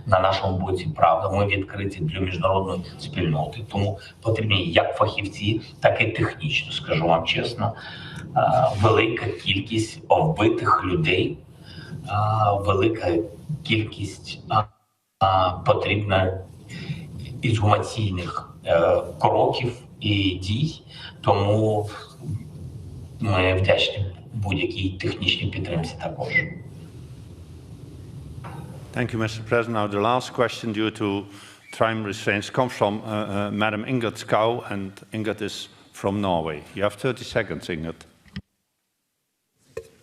на нашому боці, правда. Ми відкриті для міжнародної спільноти, тому потрібні як фахівці, так і технічно, скажу вам чесно. Велика кількість вбитих людей, велика кількість потрібна ексгумаційних кроків і дій, тому Ми вдячні будь-якій технічній підтримці також. Thank you, Mr. President. Now, the last question due to time restraints comes from Madam Ingrid Skau, and Ingrid is from Norway. You have 30 seconds, Ingrid.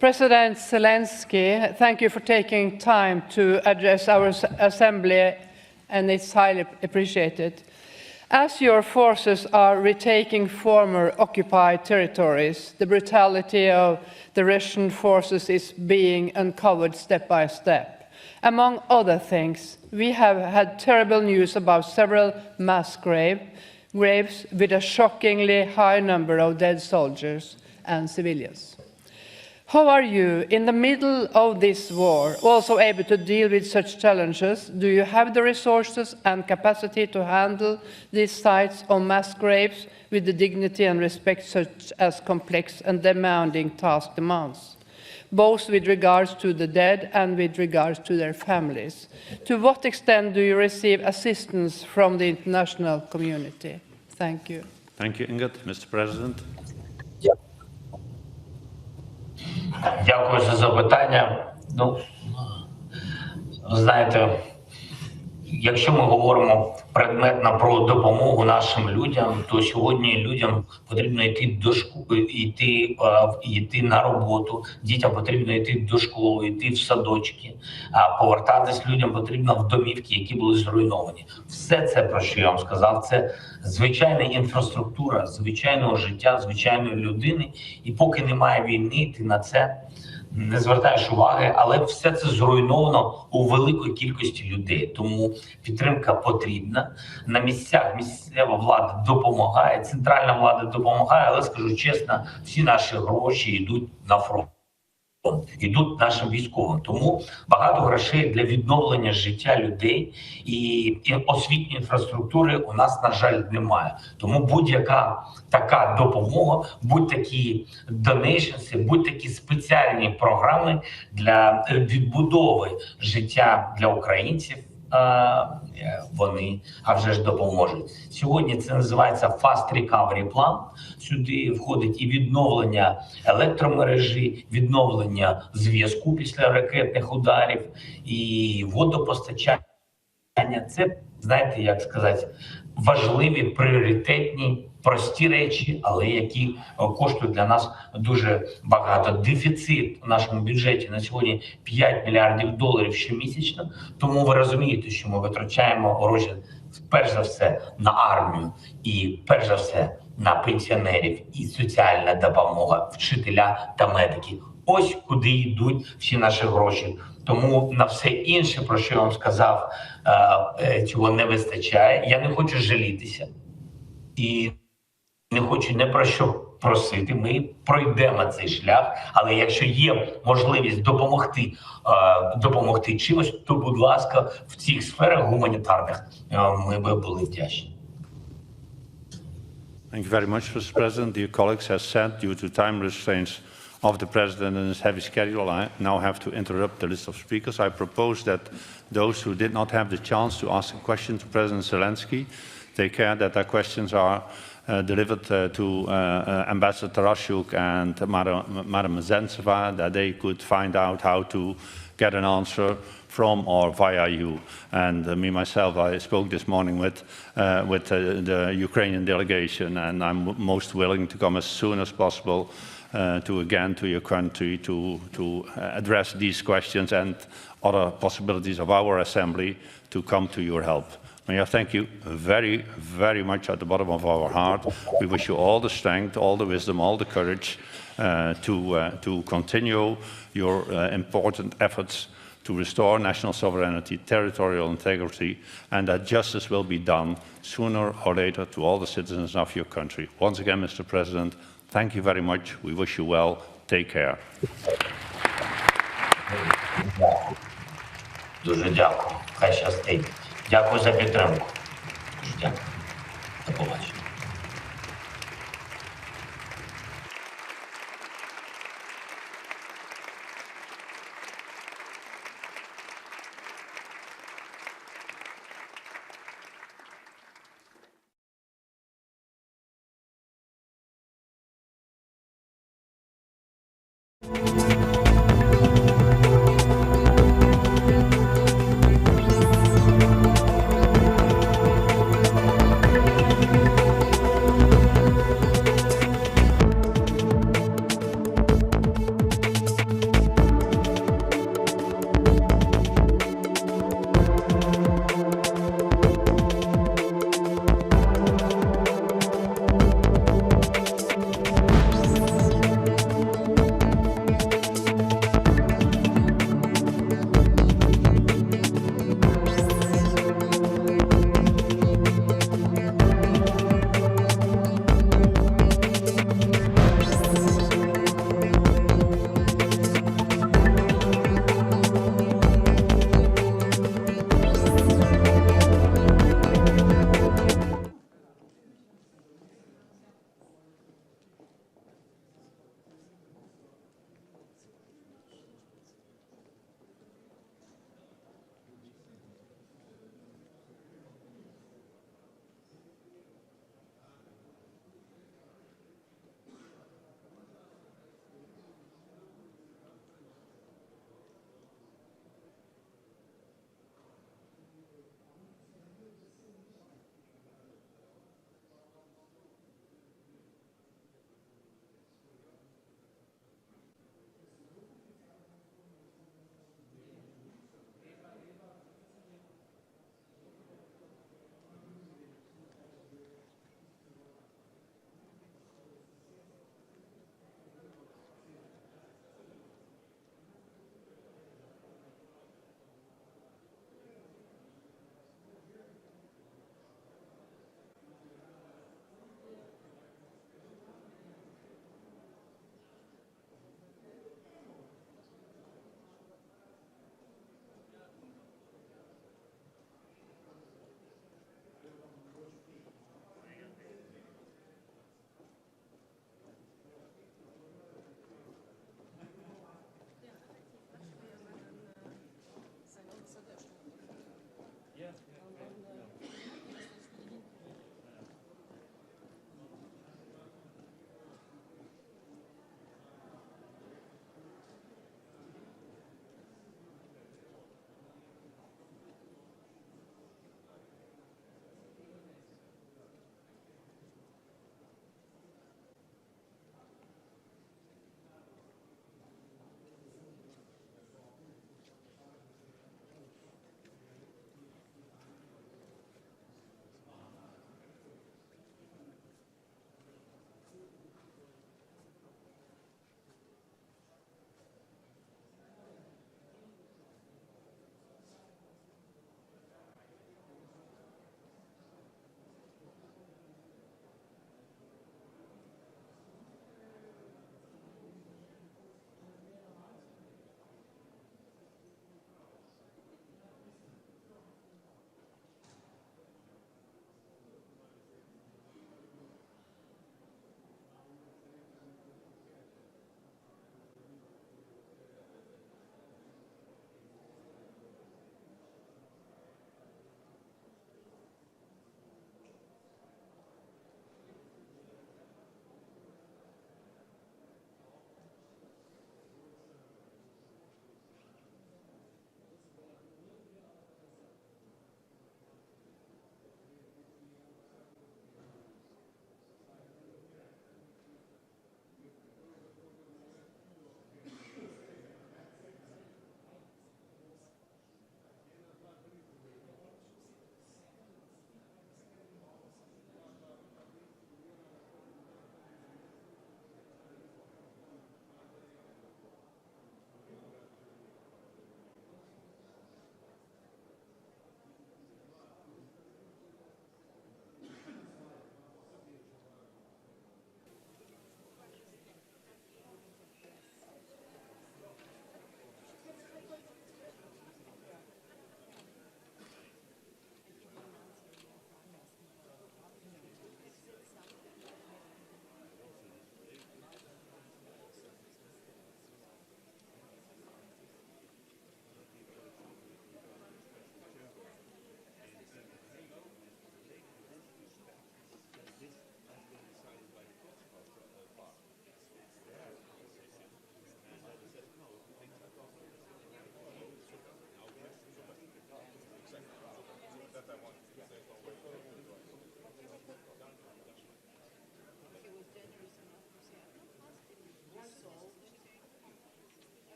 President Zelensky, thank you for taking time to address our assembly, and it's highly appreciated. As your forces are retaking former occupied territories, the brutality of the Russian forces is being uncovered step by step. Among other things, we have had terrible news about several mass graves with a shockingly high number of dead soldiers and civilians. How are you, in the middle of this war, also able to deal with such challenges? Do you have the resources and capacity to handle these sites of mass graves with the dignity and respect such as complex and demanding task demands, both with regards to the dead and with regards to their families? To what extent do you receive assistance from the international community? Thank you. Thank you, Ingrid. Mr. President. Дякую за запитання. Ну, знаєте, якщо ми говоримо предметно про допомогу нашим людям, то сьогодні людям потрібно йти до школи, йти на роботу, дітям потрібно йти до школи, йти в садочки, а повертатись людям потрібно в домівки, які були зруйновані. Все це, про що я вам сказав, це звичайна інфраструктура, звичайного життя, звичайної людини. І поки немає війни, ти на це не звертаєш уваги, але все це зруйновано у великої кількості людей. Тому підтримка потрібна. На місцях місцева влада допомагає, центральна влада допомагає, але, скажу чесно, всі наші гроші йдуть на фронт. Ідуть нашим військовим. Тому багато грошей для відновлення життя людей і освітньої інфраструктури у нас, на жаль, немає. Тому будь-яка така допомога, будь-такі донейшнси, будь-такі спеціальні програми для відбудови життя для українців, вони, а вже ж, допоможуть. Сьогодні це називається Fast Recovery Plan. Сюди входить і відновлення електромережі, відновлення зв'язку після ракетних ударів, і водопостачання. Це, знаєте, як сказати, важливі, пріоритетні, прості речі, але які коштують для нас дуже багато. Дефіцит у нашому бюджеті на сьогодні $5 мільярдів щомісячно. Тому ви розумієте, що ми витрачаємо гроші перш за все на армію і перш за все на пенсіонерів, і соціальна допомога, вчителя та медики. Ось куди йдуть всі наші гроші. Тому на все інше, про що я вам сказав, цього не вистачає. Я не хочу жалітися і не хочу не про що просити. Ми пройдемо цей шлях, але якщо є можливість допомогти чимось, то, будь ласка, в цих сферах гуманітарних ми би були вдячні. Thank you very much, Mr. President. Dear colleagues, as said, due to time restraints of the President and his heavy schedule, I now have to interrupt the list of speakers. I propose that those who did not have the chance to ask a question to President Zelensky take care that their questions are delivered to Ambassador Tarashuk and Madam Zentseva, that they could find out how to get an answer from or via you. And me, myself, I spoke this morning with the Ukrainian delegation, and I'm most willing to come as soon as possible to your country to address these questions and other possibilities of our assembly to come to your help. May I thank you very, very much at the bottom of our heart. We wish you all the strength, all the wisdom, all the courage to continue your important efforts to restore national sovereignty, territorial integrity, and that justice will be done sooner or later to all the citizens of your country. Once again, Mr. President, thank you very much. We wish you well. Take care. Дуже дякую. Хай щастить. Дякую за підтримку. Дуже дякую. До побачення.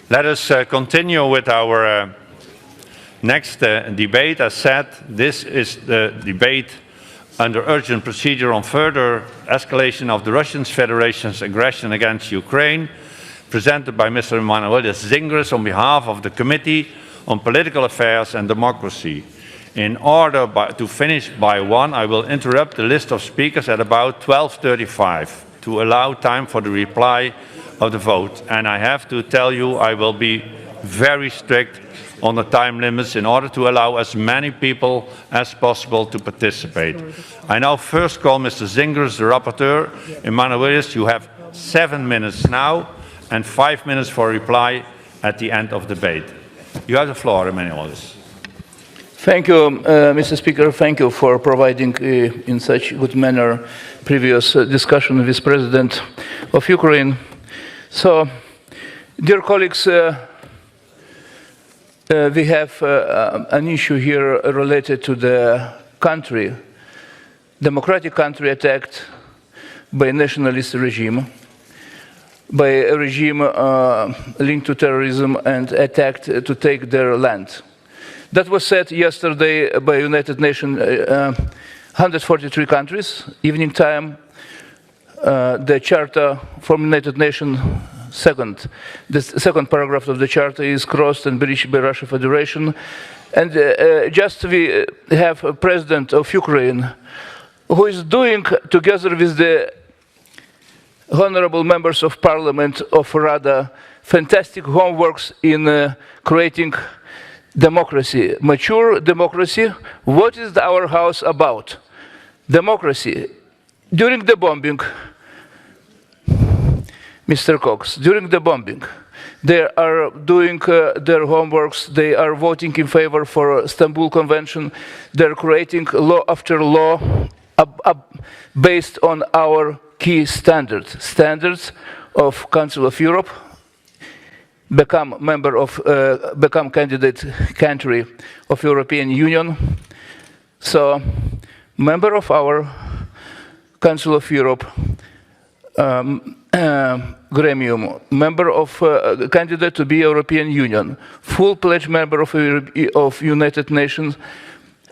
Let us continue with our next debate. As said, this is the debate under urgent procedure on further escalation of the Russian Federation's aggression against Ukraine, presented by Mr. Emanuel Zingers on behalf of the Committee on Political Affairs and Democracy. In order to finish by 1, I will interrupt the list of speakers at about 12:35 to allow time for the reply of the vote. And I have to tell you, I will be very strict on the time limits in order to allow as many people as possible to participate. I now first call Mr. Zingers, the rapporteur. Emanuelis, you have 7 minutes now and 5 minutes for reply at the end of the debate. You have the floor, Emanuelis. Thank you, Mr. Speaker. Thank you for providing in such good manner previous discussion with President of Ukraine. So, dear colleagues, we have an issue here related to the country, democratic country attacked by a nationalist regime, by a regime linked to terrorism and attacked to take their land. That was said yesterday by United Nations, 143 countries, evening time. The Charter from United Nations, the second paragraph of the Charter is crossed and breached by Russian Federation. And just we have a president of Ukraine who is doing, together with the honorable members of parliament of Rada, fantastic homeworks in creating democracy, mature democracy. What is our house about? Democracy. During the bombing, Mr. Cox, during the bombing, they are doing their homeworks, they are voting in favor for Istanbul Convention, they're creating law after law based on our key standards of Council of Europe, become candidate country of European Union. So, member of our Council of Europe, gremium, member of candidate to be European Union, full-pledged member of United Nations,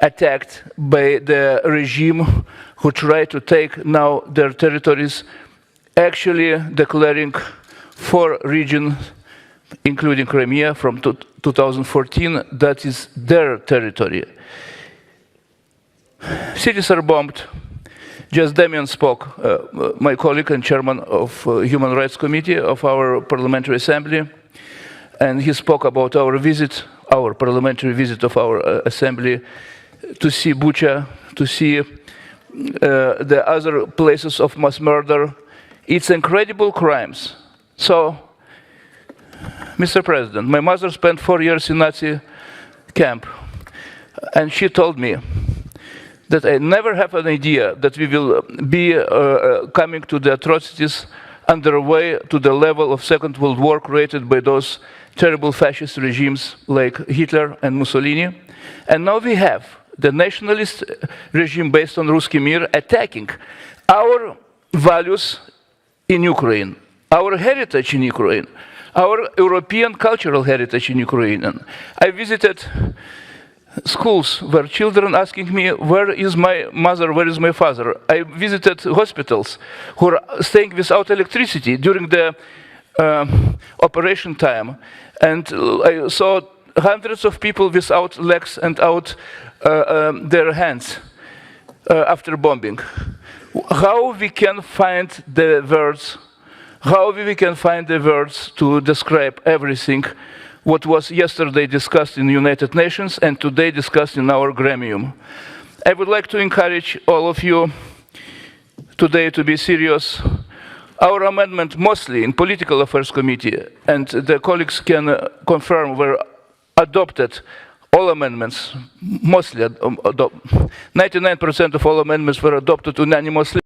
attacked by the regime who tried to take now their territories, actually declaring 4 regions, including Crimea from 2014, that is their territory. Cities are bombed. Just Damian spoke, my colleague and chairman of Human Rights Committee of our Parliamentary Assembly, and he spoke about our visit, our parliamentary visit of our Assembly, to see Bucha, to see the other places of mass murder. It's incredible crimes. So, Mr. President, my mother spent 4 years in Nazi camp, and she told me that I never have an idea that we will be coming to the atrocities underway to the level of Second World War created by those terrible fascist regimes like Hitler and Mussolini. And now we have the nationalist regime based on Ruski Mir attacking our values in Ukraine, our heritage in Ukraine, our European cultural heritage in Ukraine. I visited schools where children asking me, where is my mother, where is my father? I visited hospitals who are staying without electricity during the operation time. And I saw hundreds of people without legs and out their hands after bombing. How we can find the words, to describe everything what was yesterday discussed in the United Nations and today discussed in our gremium. I would like to encourage all of you today to be serious. Our amendment, mostly in Political Affairs Committee, and the colleagues can confirm, were adopted. All amendments, mostly 99% of all amendments were adopted unanimously.